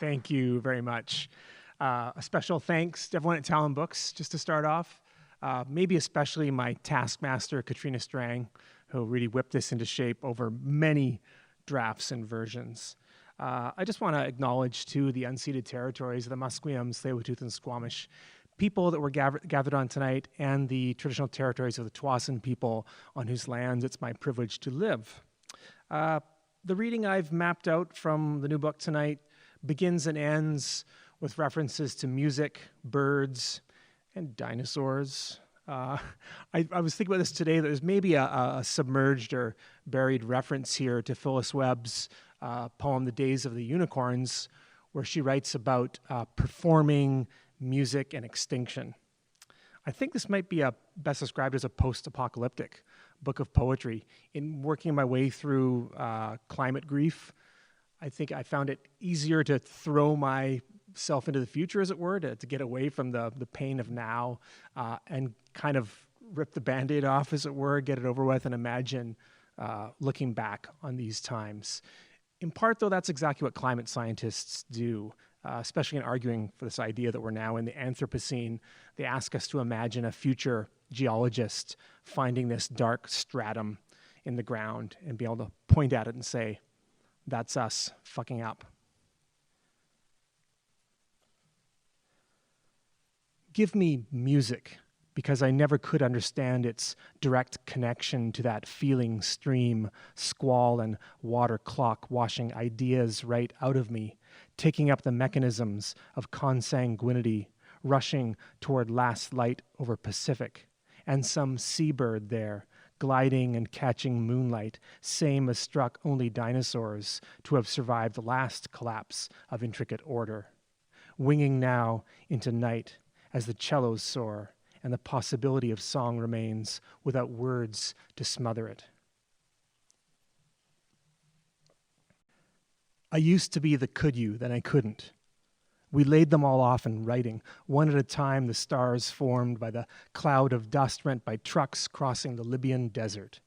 Thank you very much. A special thanks to everyone at Talonbooks, just to start off. Maybe especially my taskmaster, Katrina Strang, who really whipped this into shape over many drafts and versions. I just want to acknowledge, too, the unceded territories of the Musqueam, Tsleil-Waututh, and Squamish people that were gathered on tonight, and the traditional territories of the Tsawwassen people on whose lands it's my privilege to live. The reading I've mapped out from the new book tonight begins and ends with references to music, birds, and dinosaurs. I was thinking about this today, that there's maybe a submerged or buried reference here to Phyllis Webb's poem, The Days of the Unicorns, where she writes about performing music and extinction. I think this might be best described as a post-apocalyptic book of poetry. In working my way through climate grief, I think I found it easier to throw myself into the future, as it were, to get away from the pain of now and kind of rip the Band-Aid off, as it were, get it over with, and imagine looking back on these times. In part, though, that's exactly what climate scientists do, especially in arguing for this idea that we're now in the Anthropocene. They ask us to imagine a future geologist finding this dark stratum in the ground and be able to point at it and say, that's us fucking up. Give me music, because I never could understand its direct connection to that feeling stream, squall and water clock washing ideas right out of me, taking up the mechanisms of consanguinity, rushing toward last light over Pacific, and some seabird there, gliding and catching moonlight, same as struck only dinosaurs to have survived the last collapse of intricate order, winging now into night as the cellos soar, and the possibility of song remains without words to smother it. I used to be the could you, then I couldn't. We laid them all off in writing, one at a time, the stars formed by the cloud of dust rent by trucks crossing the Libyan desert.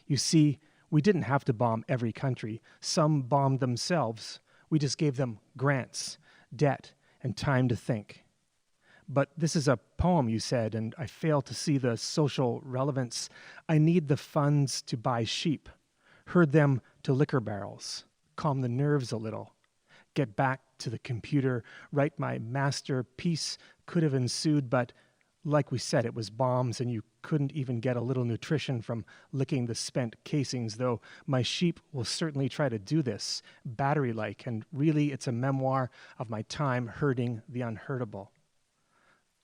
You see, we didn't have to bomb every country. Some bombed themselves. We just gave them grants, debt, and time to think. But this is a poem, you said, and I fail to see the social relevance. I need the funds to buy sheep, herd them to liquor barrels, calm the nerves a little, get back to the computer, write my masterpiece. Could have ensued, but like we said, it was bombs, and you couldn't even get a little nutrition from licking the spent casings, though my sheep will certainly try to do this, battery-like, and really it's a memoir of my time herding the unherdable.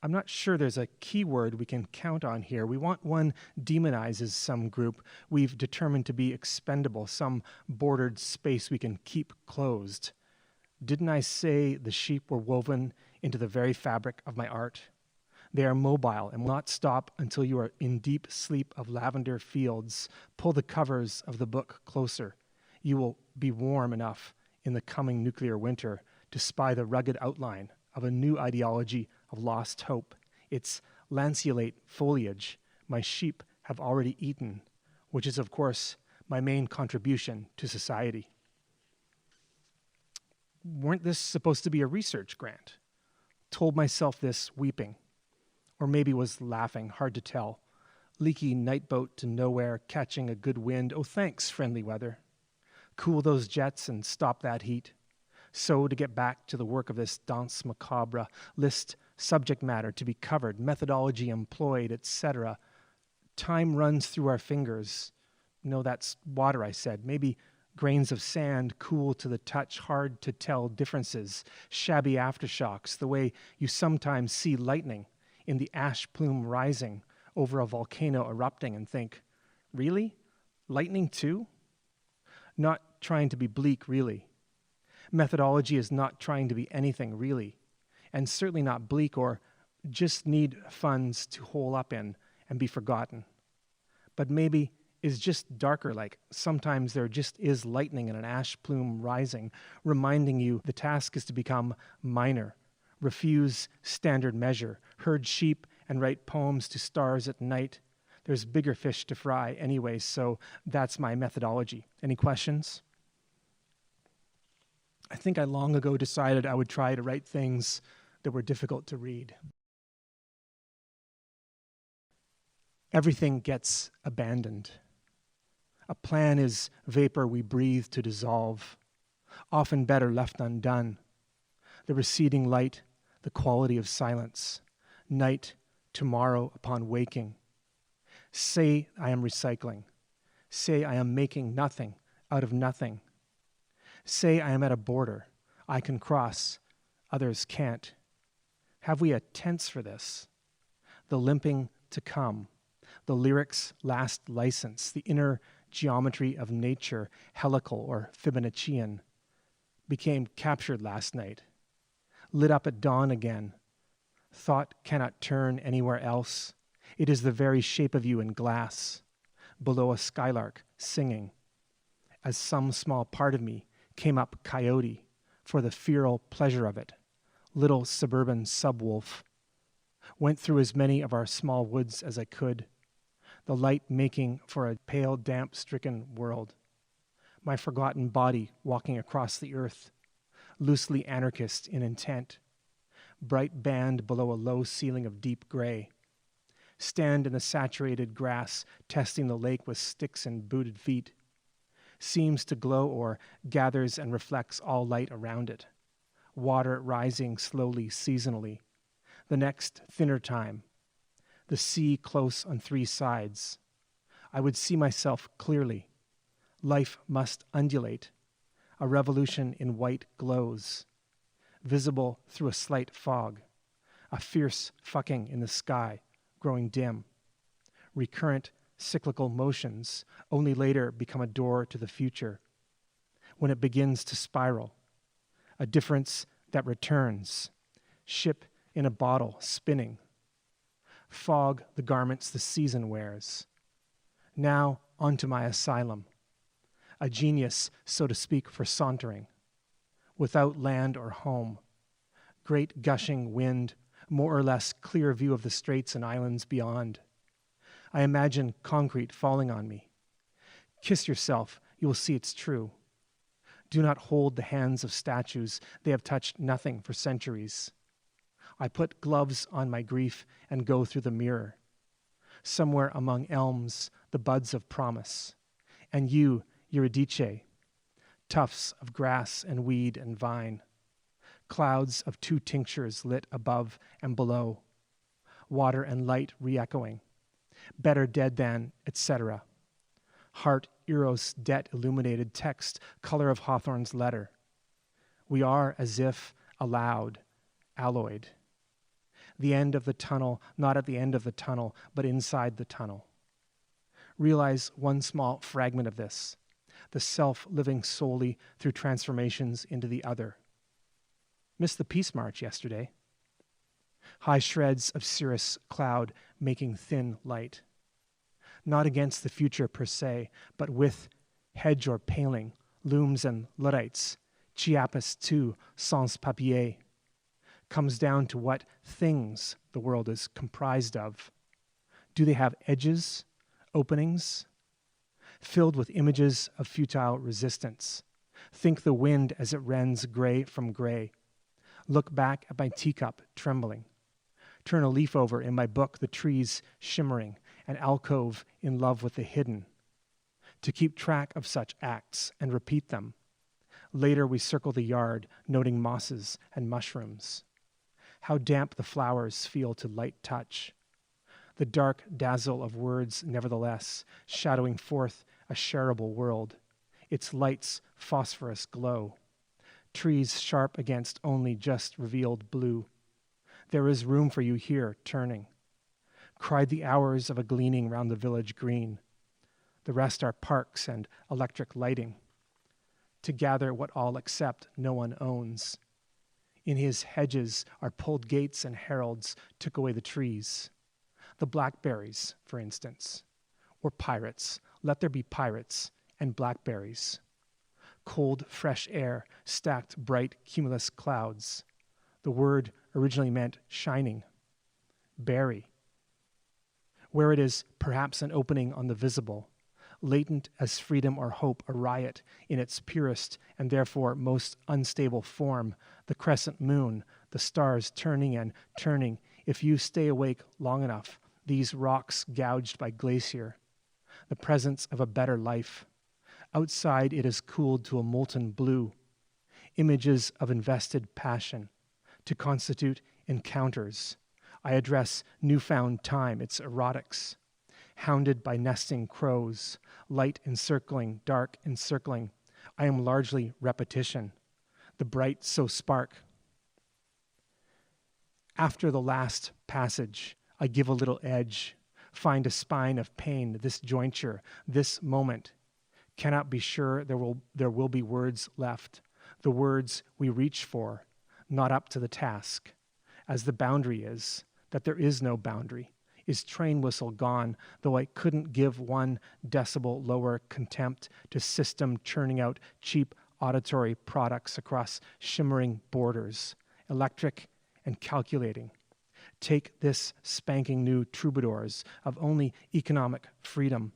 I'm not sure there's a keyword we can count on here. We want one demonizes some group we've determined to be expendable, some bordered space we can keep closed. Didn't I say the sheep were woven into the very fabric of my art? They are mobile and will not stop until you are in deep sleep of lavender fields. Pull the covers of the book closer. You will be warm enough in the coming nuclear winter to spy the rugged outline of a new ideology of lost hope. Its lanceolate foliage my sheep have already eaten, which is, of course, my main contribution to society. Weren't this supposed to be a research grant? Told myself this weeping, or maybe was laughing, hard to tell. Leaky night boat to nowhere, catching a good wind. Oh, thanks, friendly weather. Cool those jets and stop that heat. So to get back to the work of this danse macabre, list subject matter to be covered, methodology employed, etc. Time runs through our fingers. No, that's water, I said. Maybe grains of sand, cool to the touch, hard to tell differences, shabby aftershocks, the way you sometimes see lightning in the ash plume rising over a volcano erupting and think, really? Lightning too? Not trying to be bleak, really. Methodology is not trying to be anything, really, and certainly not bleak or just need funds to hole up in and be forgotten. But maybe is just darker, like sometimes there just is lightning and an ash plume rising, reminding you the task is to become minor, refuse standard measure, herd sheep and write poems to stars at night. There's bigger fish to fry anyway, so that's my methodology. Any questions? I think I long ago decided I would try to write things that were difficult to read. Everything gets abandoned. A plan is vapor we breathe to dissolve, often better left undone. The receding light, the quality of silence, night, tomorrow upon waking. Say I am recycling. Say I am making nothing out of nothing. Say I am at a border. I can cross. Others can't. Have we a tense for this? The limping to come. The lyric's last license. The inner geometry of nature, helical or Fibonaccian, became captured last night. Lit up at dawn again. Thought cannot turn anywhere else. It is the very shape of you in glass, below a skylark singing. As some small part of me came up coyote for the feral pleasure of it, little suburban subwolf, went through as many of our small woods as I could, the light making for a pale, damp-stricken world. My forgotten body walking across the earth, loosely anarchist in intent, bright band below a low ceiling of deep gray. Stand in the saturated grass, testing the lake with sticks and booted feet. Seems to glow or gathers and reflects all light around it. Water rising slowly, seasonally. The next thinner time. The sea close on three sides. I would see myself clearly. Life must undulate. A revolution in white glows. Visible through a slight fog. A fierce fucking in the sky, growing dim. Recurrent cyclical motions only later become a door to the future. When it begins to spiral. A difference that returns. Ship in a bottle, spinning. Fog the garments the season wears. Now onto my asylum. A genius, so to speak, for sauntering. Without land or home. Great gushing wind, more or less clear view of the straits and islands beyond. I imagine concrete falling on me. Kiss yourself, you will see it's true. Do not hold the hands of statues, they have touched nothing for centuries. I put gloves on my grief and go through the mirror. Somewhere among elms, the buds of promise. And you, Eurydice, tufts of grass and weed and vine. Clouds of two tinctures lit above and below. Water and light re-echoing. Better dead than, etc. Heart, eros, debt, illuminated text, color of Hawthorne's letter. We are as if allowed, alloyed. The end of the tunnel, not at the end of the tunnel, but inside the tunnel. Realize one small fragment of this, the self living solely through transformations into the other. Missed the Peace March yesterday. High shreds of cirrus cloud making thin light. Not against the future per se, but with hedge or paling, looms and Luddites, Chiapas too, sans papier. Comes down to what things the world is comprised of. Do they have edges, openings? Filled with images of futile resistance. Think the wind as it rends gray from gray. Look back at my teacup trembling. Turn a leaf over in my book, the trees shimmering, an alcove in love with the hidden. To keep track of such acts and repeat them. Later we circle the yard, noting mosses and mushrooms. How damp the flowers feel to light touch. The dark dazzle of words, nevertheless, shadowing forth a shareable world. Its light's phosphorus glow. Trees sharp against only just revealed blue. There is room for you here, turning. Cried the hours of a gleaning round the village green. The rest are parks and electric lighting. To gather what all except no one owns. In his hedges are pulled gates and heralds took away the trees. The blackberries, for instance. Or pirates. Let there be pirates and blackberries. Cold, fresh air, stacked bright cumulus clouds. The word originally meant shining. Berry. Where it is perhaps an opening on the visible. latent as freedom or hope, a riot in its purest and therefore most unstable form, the crescent moon, the stars turning and turning, if you stay awake long enough, these rocks gouged by glacier, the presence of a better life. Outside it is cooled to a molten blue, images of invested passion, to constitute encounters. I address newfound time, its erotics, hounded by nesting crows, light encircling, dark encircling. I am largely repetition, the bright so spark. After the last passage, I give a little edge, find a spine of pain, this jointure, this moment. Cannot be sure there will be words left, the words we reach for, not up to the task, as the boundary is, that there is no boundary. Is train whistle gone, though I couldn't give 1 decibel lower contempt to system churning out cheap auditory products across shimmering borders, electric and calculating. Take this spanking new troubadours of only economic freedom,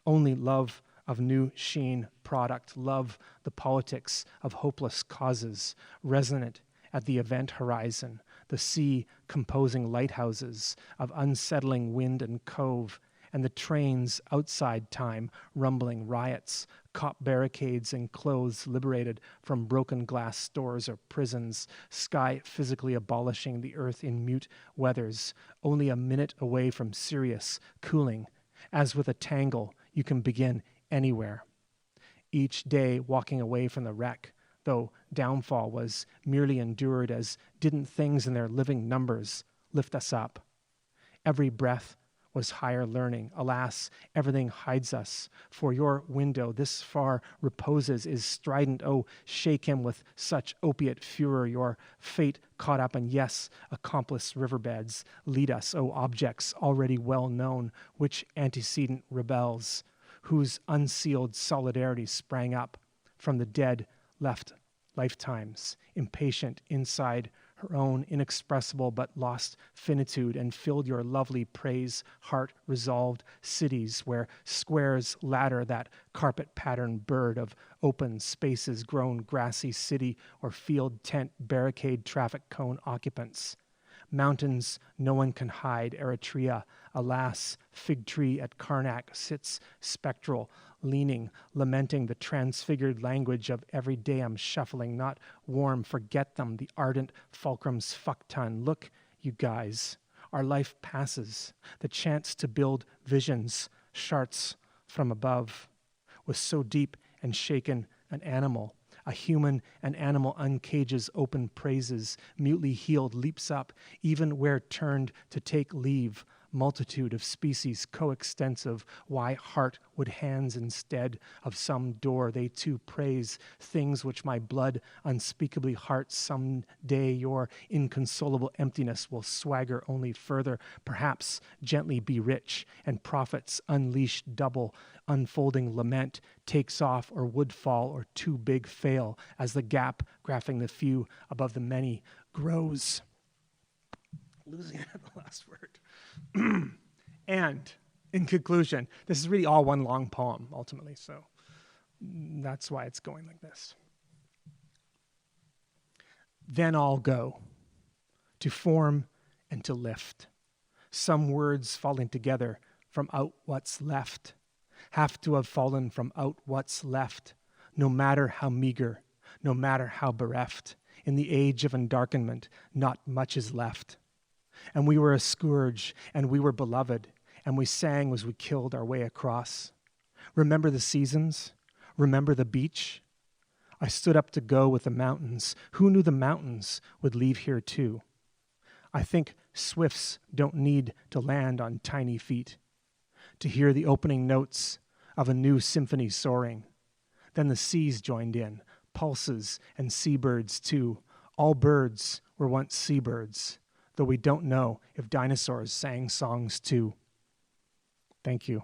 only love of new sheen product, love the politics of hopeless causes, resonant at the event horizon, the sea composing lighthouses of unsettling wind and cove, and the trains outside time rumbling riots, cop barricades and clothes liberated from broken glass stores or prisons, sky physically abolishing the earth in mute weathers, only a minute away from serious cooling. As with a tangle, you can begin anywhere. Each day walking away from the wreck, though downfall was merely endured as didn't things in their living numbers lift us up. Every breath was higher learning. Alas, everything hides us. For your window this far reposes is strident. Oh, shake him with such opiate furor. Your fate caught up in, yes, accomplice riverbeds. Lead us, oh objects already well known, which antecedent rebels, whose unsealed solidarity sprang up from the dead left lifetimes, impatient inside her own inexpressible but lost finitude, and filled your lovely praise heart resolved cities where squares ladder that carpet patterned bird of open spaces grown grassy city or field tent barricade traffic cone occupants. Mountains no one can hide, Eritrea, alas, fig tree at Karnak sits spectral, leaning, lamenting the transfigured language of every day I'm shuffling, not warm, forget them, the ardent fulcrum's fuck ton. Look, you guys, our life passes, the chance to build visions, charts from above, was so deep and shaken an animal. A human and animal uncages open praises, mutely healed leaps up, even where turned to take leave, multitude of species coextensive, why heart would hands instead of some door, they too praise things which my blood unspeakably heart some day your inconsolable emptiness will swagger only further, perhaps gently be rich, and profits unleashed double, unfolding lament takes off or would fall or too big fail as the gap graphing the few above the many grows. Losing at the last word. And in conclusion, this is really all one long poem, ultimately, so that's why it's going like this. Then I'll go, to form and to lift, some words falling together from out what's left, have to have fallen from out what's left, no matter how meager, no matter how bereft. In the age of undarkenment, not much is left. And we were a scourge, and we were beloved, and we sang as we killed our way across. Remember the seasons? Remember the beach? I stood up to go with the mountains. Who knew the mountains would leave here too? I think swifts don't need to land on tiny feet to hear the opening notes of a new symphony soaring. Then the seas joined in, pulses and seabirds too. All birds were once seabirds, though we don't know if dinosaurs sang songs too. Thank you.